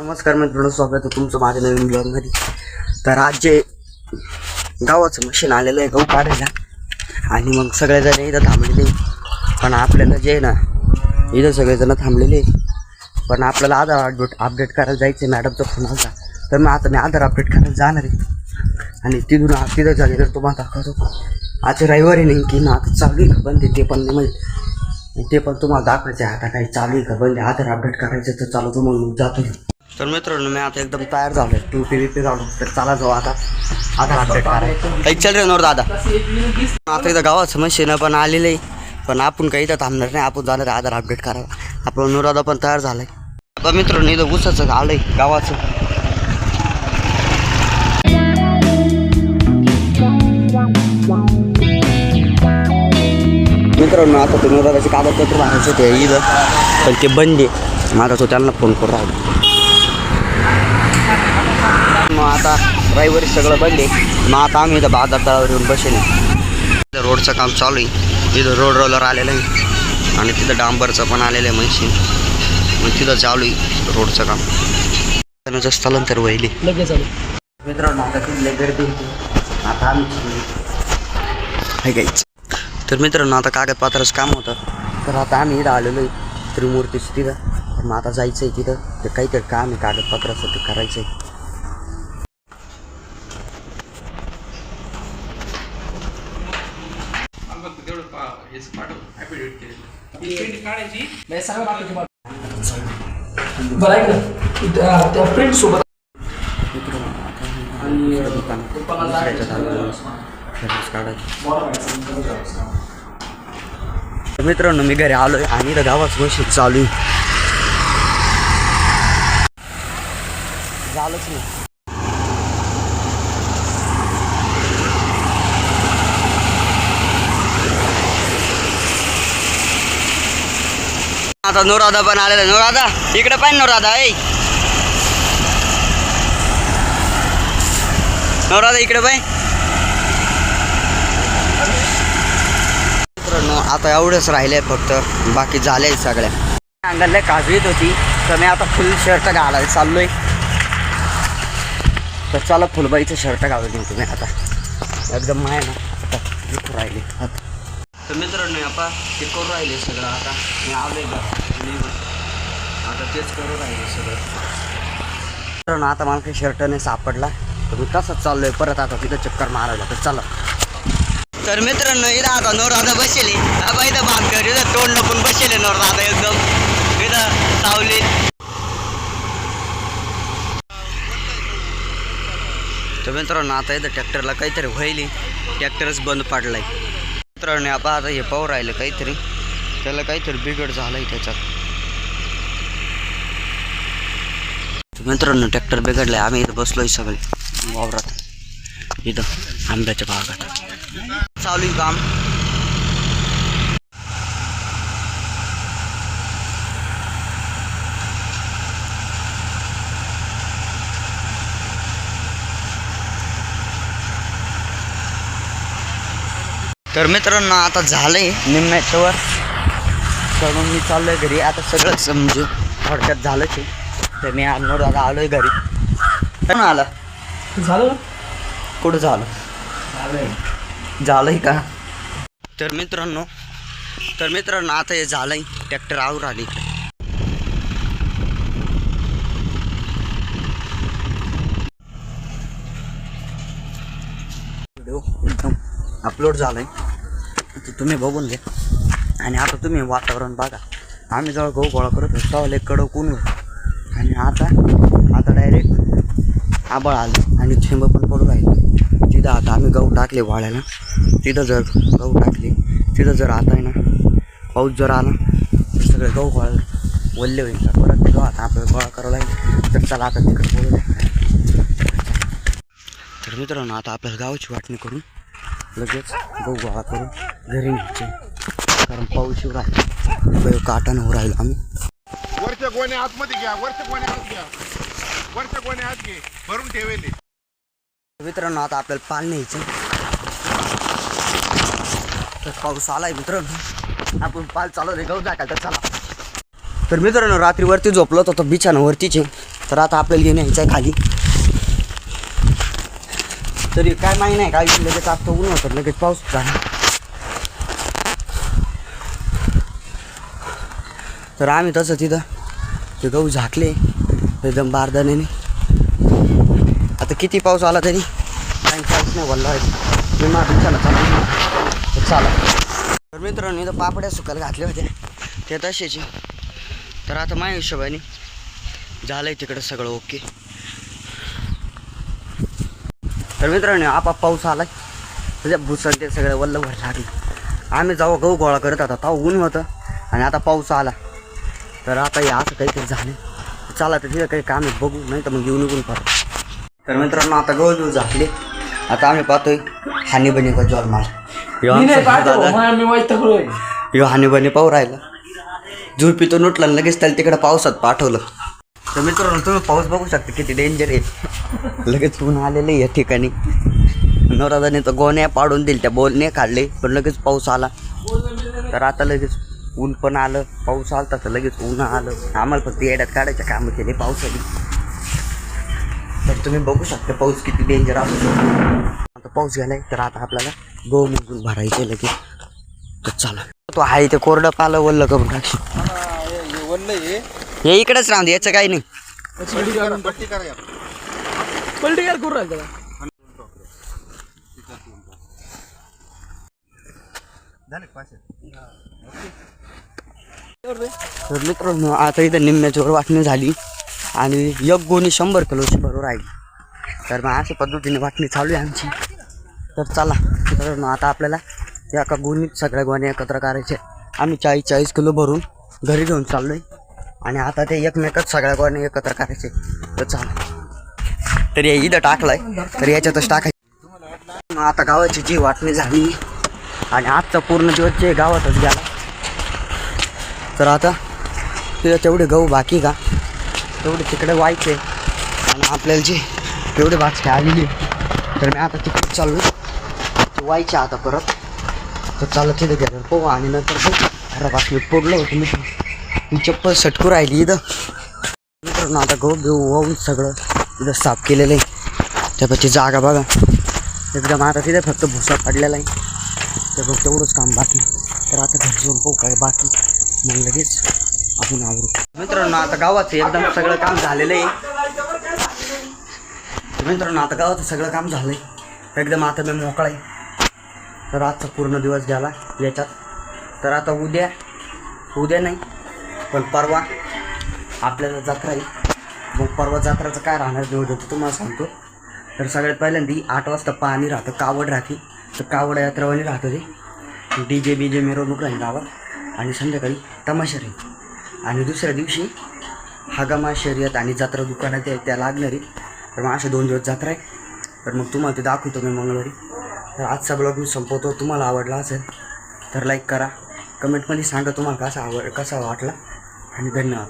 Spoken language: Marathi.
नमस्कार मित्रांनो, स्वागत आहे तुमचं माझ्या नवीन ब्लॉगमध्ये. तर आज जे गावाचं मशीन आलेलं आहे गहू काढायला, आणि मग सगळेजण इथं थांबलेले. पण आपल्याला जे आहे ना, इथं सगळेजण थांबलेले, पण आपल्याला आधार अपडेट करायला जायचं आहे. मॅडमचा फोन आला, तर मग आता मी आधार अपडेट करायला जाणार आहे. आणि तिथं झाले तर तुम्हाला दाखवतो. आज रविवारी नाही की ना, आता चालू आहे का बंद आहे ते पण नाही माहीत. ते पण तुम्हाला दाखवायचं आहे. आता काही चालू आहे का बंद आहे, आधार अपडेट करायचं तर चालू तो मग जातो. तर मित्रांनो, मी आता एकदम तयार झालो आहे, टू झालो. तर चला जाऊ आता आधार अपडेट करायचं. चल रे नोर दादा. आता इथं गावाचं मशीन पण आलेलं आहे, पण आपण काही इथं थांबणार नाही. आपण जाणार आहे आधार अपडेट करायला. आपलं नोर दादा पण तयार झालं आहे. आता मित्रांनो, इथं ऊसाचं आलं आहे गावाचं. मित्रांनो, आता ते नोर दादाचे कागदपत्र भरायचे ते इथं, पण ते बंद आहे. माझा तो त्यांना फोन करून राहिलो. मग आता रविवारी सगळं बंद आहे. मग आता आम्ही इथं बाजार तळावर येऊन बसेल. तिथं रोडचं काम चालू आहे. तिथं रोड रोलर आलेलं आहे आणि तिथं डांबरचं पण आलेलं आहे मशीन. मग तिथं चालू आहे रोडचं काम. स्थलांतर व्हायले लगेच चालू. मित्रांनो, आता तिथले गर्दी होती. आता आम्ही घ्यायचं. तर मित्रांनो, आता कागदपत्राचं काम होतं, तर आता आम्ही इथं आलेलो आहे त्रिमूर्तीचं तिथं. तर मग आता जायचं आहे तिथं. तर काहीतरी काम आहे कागदपत्राचं, ते करायचं आहे. प्रिंट सोबत मित्रांनो, मी घरी आलोय आणि इथं गावाचं मशीन चालू आहे. झालंच नाही. आता नोरादा पण आलेला. नोरादा इकडे पाहिजे. नोरादा नोरादा इकडे पाहिजे. मित्रांनो, आता एवढंच राहिले फक्त, बाकी झाले सगळ्या. अंगाला काजू येत होती, तर मी आता फुल शर्ट घालायला चाललोय. तर चला फुलबाईचं शर्ट घालून येऊ तुम्ही. आता एकदम आहे ना, आता इथं राहिले. तर मित्रांनो, आता ते करू राहिले सगळं. आता मी आलोय का आता तेच करू राहिले सगळं. मित्रांनो, आता मला काही शर्ट नाही सापडला, तर मी तसंच चाललोय परत आता तिथं चक्कर मारायला. तर चला. तर मित्रांनो, इथं आता नोरादा बसेले. आता इथं भानकर इथं तोंड लपून बसेले नोरादा एकदम इथं सावलीत. तर मित्रांनो, आता इथं ट्रॅक्टरला काहीतरी व्हायली, ट्रॅक्टरच बंद पडलाय. मित्रांनो, आता हे पाहू राहिलं काहीतरी, त्याला काहीतरी बिघड झालाय त्याच्यात. मित्रांनो, ट्रॅक्टर बिघडलाय. आम्ही इथं बसलोय सगळे वावरात, इथं आंब्याच्या भागात चालू आहे काम. तर मित्रांनो, आता झालंय निम्म्याच्या वर, तर मग मी चाललोय घरी. आता सगळंच म्हणजे थोडक्यात झालंच आहे. तर मी आणणार आता आलोय घरी. पण आला झालं. कुठं झालं झालंय का? तर मित्रांनो आता हे झालंय. ट्रॅक्टर आवर आली. व्हिडिओ एकदम अपलोड झालाय, तर तुम्ही बघून घ्या. आणि आता तुम्ही वातावरण बघा. आम्ही जेव्हा गहू गोळा करत होतो तेव्हा कडक ऊन होतं, आणि आता डायरेक्ट आबाळ आलं आणि थेंब पण पडू राहिले. तिथं आता आम्ही गहू टाकले वाळायला. तिथं जर गहू टाकले, तिथं जर आता आहे ना पाऊस जर आला तर सगळे गहू गोळा वल्ले होईल. परत ते गहू आता आपल्याला गोळा करावं लागेल. तर चला आता तिकडे बोलू द्या. तर मित्रांनो, आता आपल्याला गावाची वाटणी करून लगेच गहू गोळा करून घरी न्यायचे, कारण पाऊस येऊ राहिला. काटानं हो राहिलो आम्ही. वरच्या गोण्या आतमध्ये घ्या, वरच्या गोण्या आत घ्या, वरच्या गोण्या आत घे, भरून ठेवेले. मित्रांनो, आता आपल्याला पाल न्यायचं. तर पाऊस आलाय मित्रांनो, आपण पाल चालू रे गहू टाकायला. तर चला. तर मित्रांनो, रात्री वरती झोपलो होतो बिछाना वरतीचे. तर आता आपल्याला घेऊन यायचं आहे खाली. तरी काय माहिती नाही काय लगेच आता ऊन होतं लगेच पाऊस झाला. तर आम्ही तसं तिथं ते गहू झाकले एकदम बारदाण्याने. आता किती पाऊस आला तरी काही पाऊस नाही बोलला मी चला चला. तर मित्रांनो इथं पापड्या सुकायला घातल्या होत्या त्या तशाची. तर आता माझ्या हिशोबाने झालंय तिकडं सगळं ओके. तर मित्रांनो आपाप पाऊस आलाय त्याच्या भुसण ते सगळं वल्ल भर लागलं. आम्ही जेव्हा गहू गोळा करत होता तेव्हा ऊन होतं आणि आता पाऊस आला. तर आता हे असं काहीतरी झालं. चला तर तिथं काही काम आहे बघू नाही तर मग घेऊन निघून परत. तर मित्रांनो आता गहू झाकले. आता आम्ही पाहतोय हानी बनी का जॉल मार यो हानी बनी पाहू राहिला. झोपीतून उठला लगेच त्याला तिकडं पावसात पाठवलं. तर मित्रांनो तुम्ही पाऊस बघू शकता किती डेंजर आहे. लगेच ऊन आलेलं या ठिकाणी. नवराजाने तर गोण्या पाडून दिल त्या बोलणे काढले पण लगेच पाऊस आला. तर आता लगेच ऊन पण आलं. पाऊस आला तर लगेच ऊन आलं. आम्हाला फक्त येड्यात काढायचं कामं केले पावसाने. तर तुम्ही बघू शकता पाऊस किती डेंजर असतो. आता पाऊस गेलाय तर आता आपल्याला गहू मोजून भरायचे लगेच. तर चला तो आहे ते कोरडं पालं वल्ल करून टाकशी. हे इकडेच राहून दे याचं काही नाही. तर मित्रांनो आता इथं निम्म्याच्यावर वाटणी झाली आणि एक गोणी 100 किलोची भरून राहिली. तर मग अशा पद्धतीने वाटणी चालू आहे आमची. तर चला मित्रांनो आता आपल्याला एका गोणीत सगळ्या गोण्या एकत्र करायचे. आम्ही 40 किलो भरून घरी घेऊन चाललो आहे आणि आता ते एकमेकच सगळ्या गोण्या एकत्र करायचे. तर चला तर हे इथं टाकलं आहे तर याच्यातच टाकायचं. आता गावाची जी वाटणी झाली आणि आजचा पूर्ण दिवस जे गावातच गेला. तर आता तिथं तेवढे गहू बाकी का तेवढे तिकडे व्हायचे आणि आपल्याला जे तेवढे बाचके आलेली. तर मी आता तिकडे चाललो ते व्हायचे आता परत. तर चालत तिथे गेलं पोहा आणि नंतर अरे बाकी पडलं होतं मी चप्पल सटकू राहिली इथं. मित्रांनो आता गहू घेऊ वाहून सगळं इथं साफ केलेलं आहे. त्यापेक्षा जागा बघा एकदम. आता तिथे फक्त भुसा पडलेला आहे तर फक्त तेवढंच काम बाकी. तर आता घरी जाऊन पाहू काय बाकी मग लगेच आपण आवरू. मित्रांनो आता गावाचं एकदम सगळं काम झालेलं आहे. मित्रांनो आता गावाचं सगळं काम झालं आहे एकदम. आता मी मोकळा आहे. तर आजचा पूर्ण दिवस गेला याच्यात. तर आता उद्या नाही पण परवा आपल्याला जत्रा आहे. मग परवा जत्राचं काय राहणार होतं तुम्हाला सांगतो. तर सगळ्यात पहिल्यांदा 8 वाजता पाणी राहतं कावड राहते. तर कावड यात्रावानी राहतं ते DJ बीजे मिरवणूक राहील गावात आणि संध्याकाळी तमाशा राहील. आणि दुसऱ्या दिवशी हगामा शर्यत आणि जत्रा दुकानात त्या लागणारी. तर मग असे 2 दिवस जत्रा आहे. तर मग तुम्हाला ते दाखवतो मी मंगळवारी. तर आजचा ब्लॉग मी संपवतो. तुम्हाला आवडला असेल तर लाईक करा. कमेंटमध्ये सांगा तुम्हाला कसा वाटला आणि धन्यवाद.